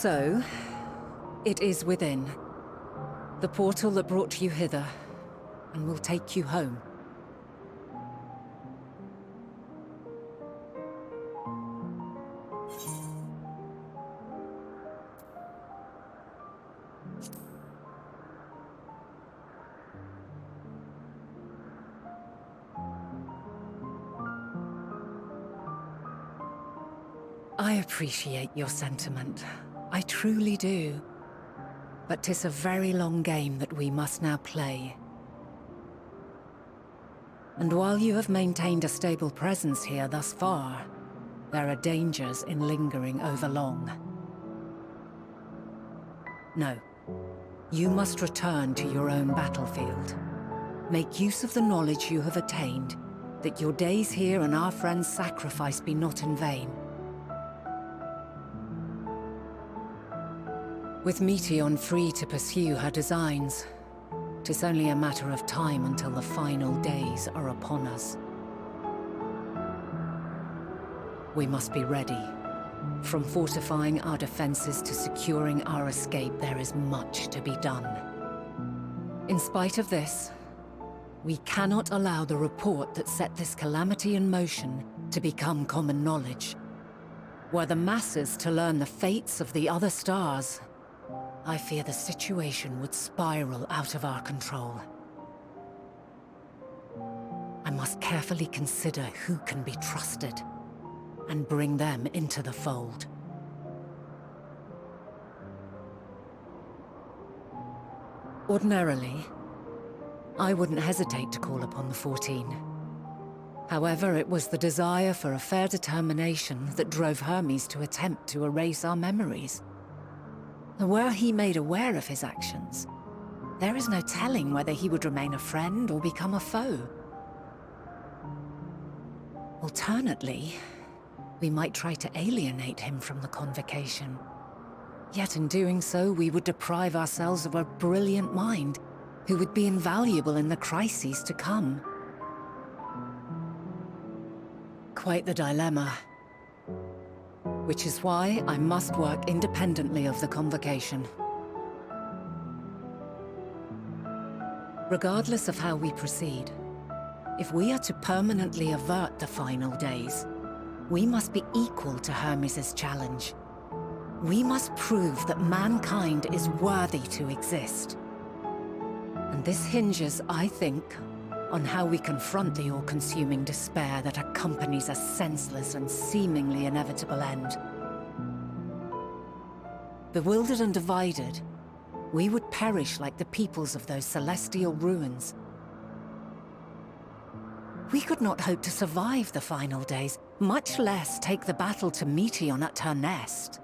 So, it is within. The portal that brought you hither, and will take you home. I appreciate your sentiment. I truly do. But 'tis a very long game that we must now play. And while you have maintained a stable presence here thus far, there are dangers in lingering over long. No. You must return to your own battlefield. Make use of the knowledge you have attained, that your days here and our friends' sacrifice be not in vain. With Meteion free to pursue her designs, 'tis only a matter of time until the final days are upon us. We must be ready. From fortifying our defenses to securing our escape, there is much to be done. In spite of this, we cannot allow the report that set this calamity in motion to become common knowledge. Were the masses to learn the fates of the other stars, I fear the situation would spiral out of our control. I must carefully consider who can be trusted, and bring them into the fold. Ordinarily, I wouldn't hesitate to call upon the 14. However, it was the desire for a fair determination that drove Hermes to attempt to erase our memories. Were he made aware of his actions, there is no telling whether he would remain a friend or become a foe. Alternately, we might try to alienate him from the convocation. Yet in doing so, we would deprive ourselves of a brilliant mind who would be invaluable in the crises to come. Quite the dilemma. Which is why I must work independently of the convocation. Regardless of how we proceed, if we are to permanently avert the final days, we must be equal to Hermes' challenge. We must prove that mankind is worthy to exist. And this hinges, I think, on how we confront the all-consuming despair that accompanies a senseless and seemingly inevitable end. Bewildered and divided, we would perish like the peoples of those celestial ruins. We could not hope to survive the final days, much less take the battle to Meteion at her nest.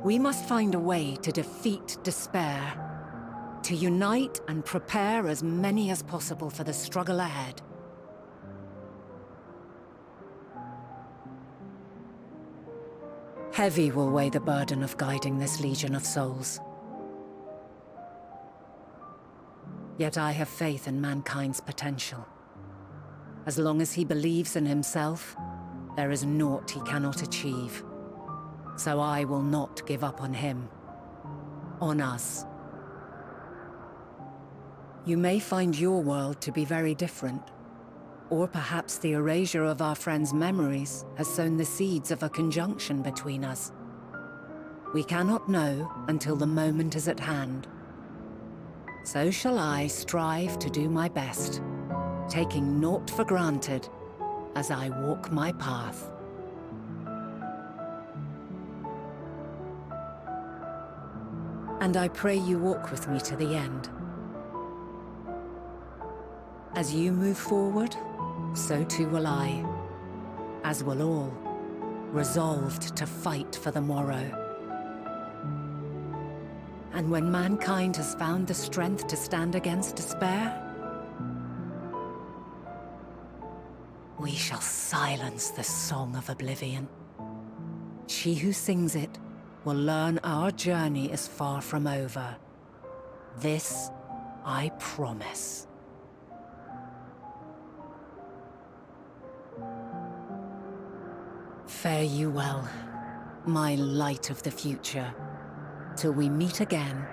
We must find a way to defeat despair, to unite and prepare as many as possible for the struggle ahead. Heavy will weigh the burden of guiding this legion of souls. Yet I have faith in mankind's potential. As long as he believes in himself, there is naught he cannot achieve. So I will not give up on him, on us. You may find your world to be very different, or perhaps the erasure of our friends' memories has sown the seeds of a conjunction between us. We cannot know until the moment is at hand. So shall I strive to do my best, taking naught for granted as I walk my path. And I pray you walk with me to the end. As you move forward, so too will I, as will all, resolved to fight for the morrow. And when mankind has found the strength to stand against despair, we shall silence the song of oblivion. She who sings it will learn our journey is far from over. This I promise. Fare you well, my light of the future. Till we meet again.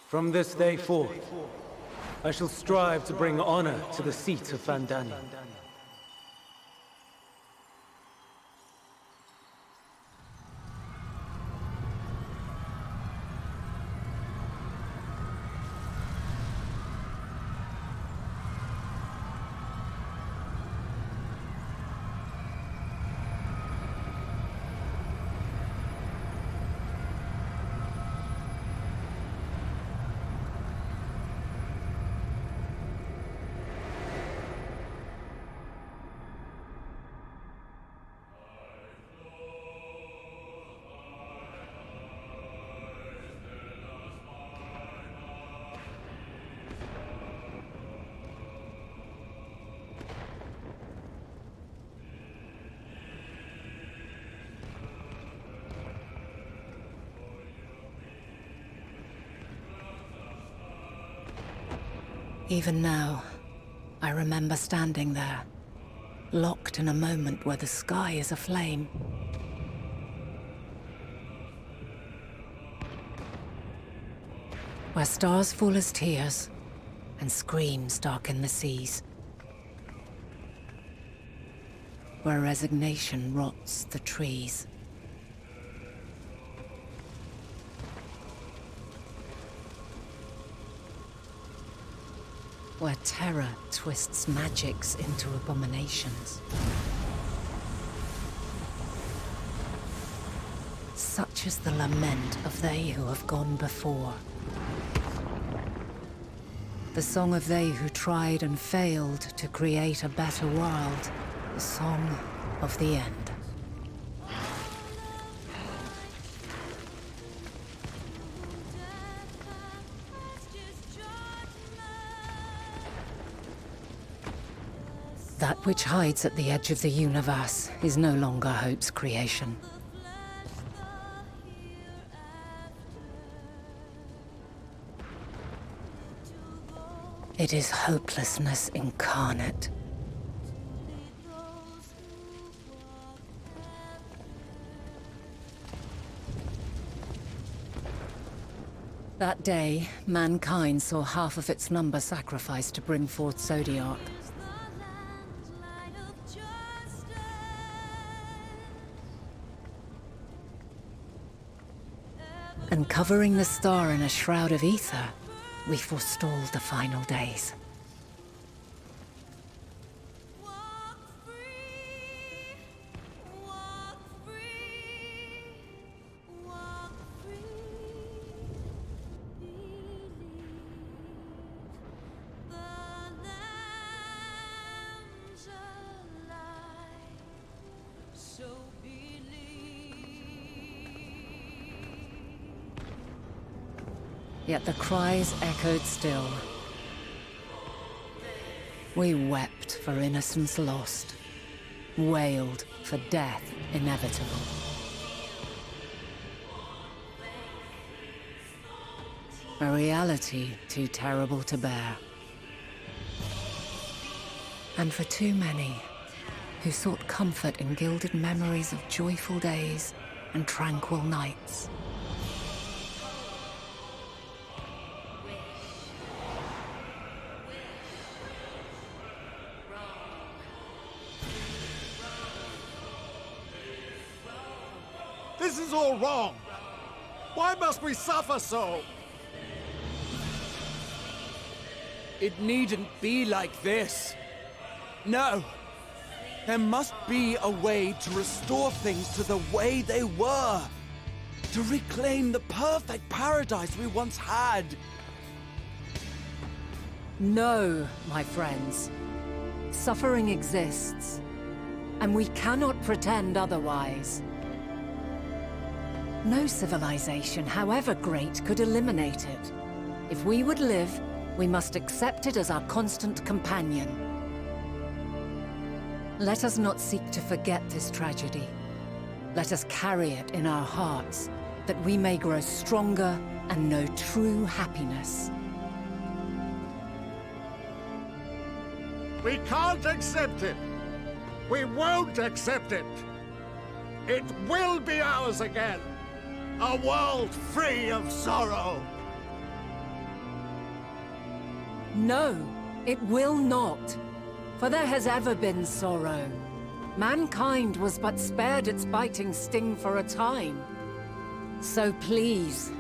From this day forth, I shall strive to bring honor to the seat of Vandani. Even now, I remember standing there, locked in a moment where the sky is aflame. Where stars fall as tears, and screams darken the seas. Where resignation rots the trees. Where terror twists magics into abominations. Such is the lament of they who have gone before. The song of they who tried and failed to create a better world. The song of the end. That which hides at the edge of the universe is no longer hope's creation. It is hopelessness incarnate. That day, mankind saw half of its number sacrificed to bring forth Zodiac. And covering the star in a shroud of ether, we forestalled the final days. Yet the cries echoed still. We wept for innocence lost, wailed for death inevitable. A reality too terrible to bear. And for too many who sought comfort in gilded memories of joyful days and tranquil nights. This is all wrong! Why must we suffer so? It needn't be like this. No! There must be a way to restore things to the way they were. To reclaim the perfect paradise we once had. No, my friends. Suffering exists, and we cannot pretend otherwise. No civilization, however great, could eliminate it. If we would live, we must accept it as our constant companion. Let us not seek to forget this tragedy. Let us carry it in our hearts, that we may grow stronger and know true happiness. We can't accept it. We won't accept it. It will be ours again. A world free of sorrow. No, it will not. For there has ever been sorrow. Mankind was but spared its biting sting for a time. So please,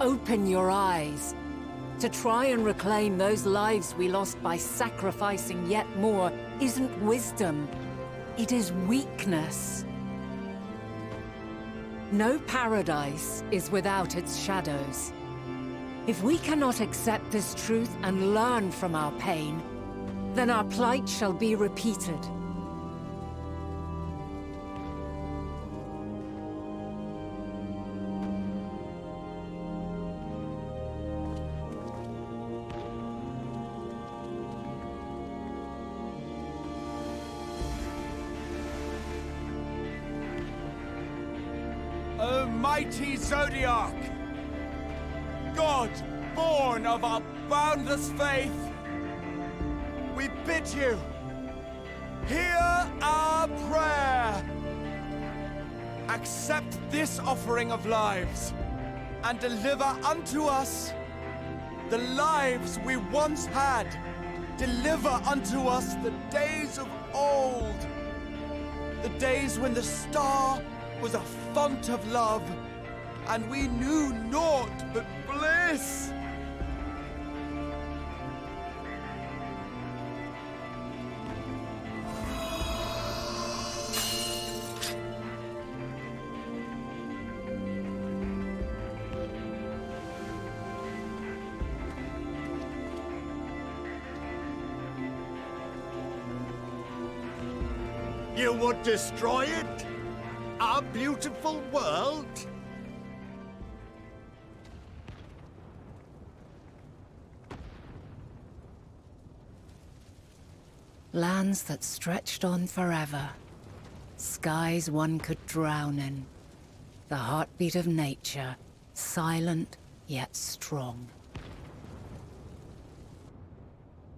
open your eyes. To try and reclaim those lives we lost by sacrificing yet more isn't wisdom. It is weakness. No paradise is without its shadows. If we cannot accept this truth and learn from our pain, then our plight shall be repeated. O mighty Zodiac! God, born of our boundless faith, we bid you, hear our prayer. Accept this offering of lives, and deliver unto us the lives we once had. Deliver unto us the days of old, the days when the star was a font of love, and we knew naught but bliss. You would destroy it? Our beautiful world? Lands that stretched on forever. Skies one could drown in. The heartbeat of nature, silent yet strong.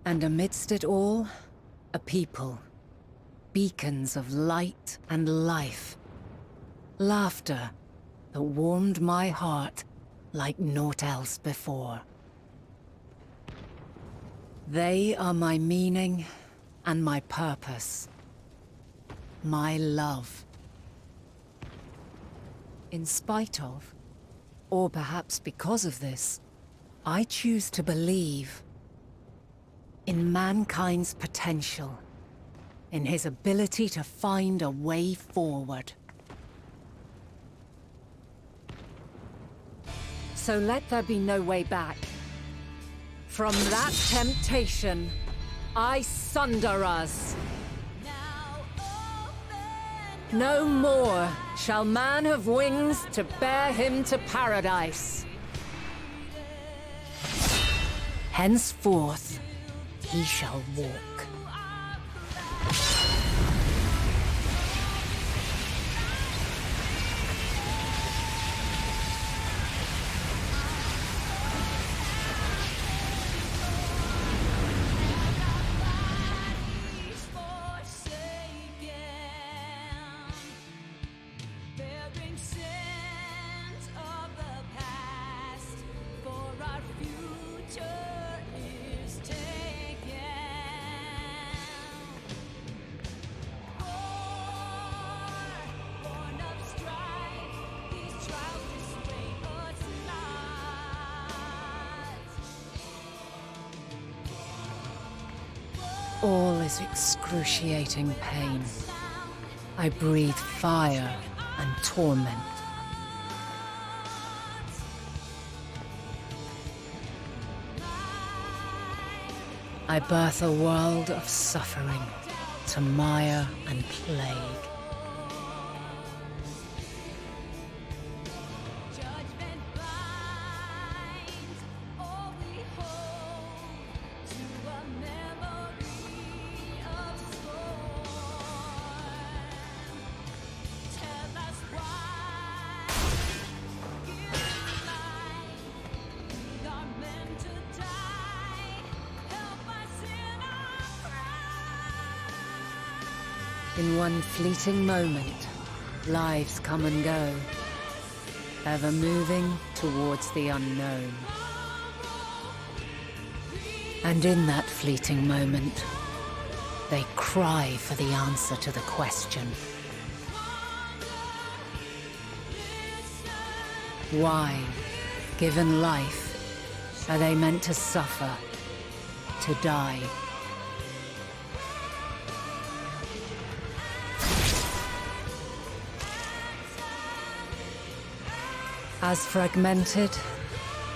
And amidst it all, a people. Beacons of light and life. Laughter that warmed my heart like naught else before. They are my meaning and my purpose. My love. In spite of, or perhaps because of this, I choose to believe in mankind's potential. In his ability to find a way forward. So let there be no way back. From that temptation, I sunder us. No more shall man have wings to bear him to paradise. Henceforth, he shall walk. all is excruciating pain. I breathe fire and torment. I birth a world of suffering to mire and plague. In one fleeting moment, lives come and go, ever moving towards the unknown. And in that fleeting moment, they cry for the answer to the question. Why, given life, are they meant to suffer, to die? As fragmented,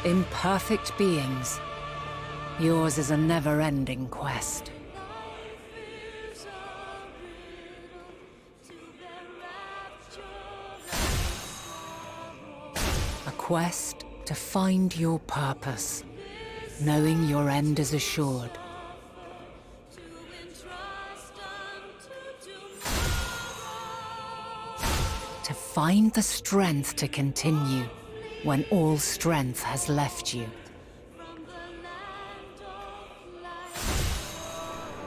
imperfect beings, yours is a never-ending quest. A quest to find your purpose, knowing your end is assured. To find the strength to continue when all strength has left you.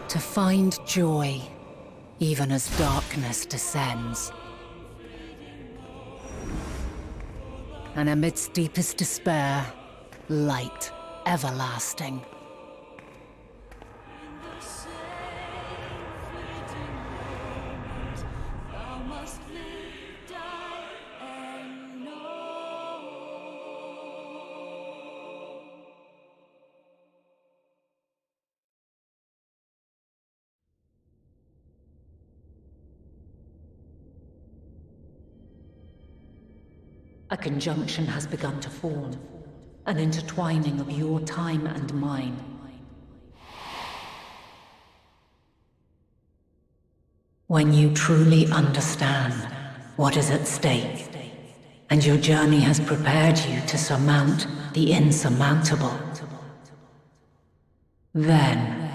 To find joy, even as darkness descends. And amidst deepest despair, light everlasting. A conjunction has begun to form, an intertwining of your time and mine. When you truly understand what is at stake, and your journey has prepared you to surmount the insurmountable, then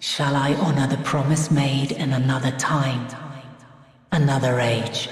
shall I honor the promise made in another time, another age.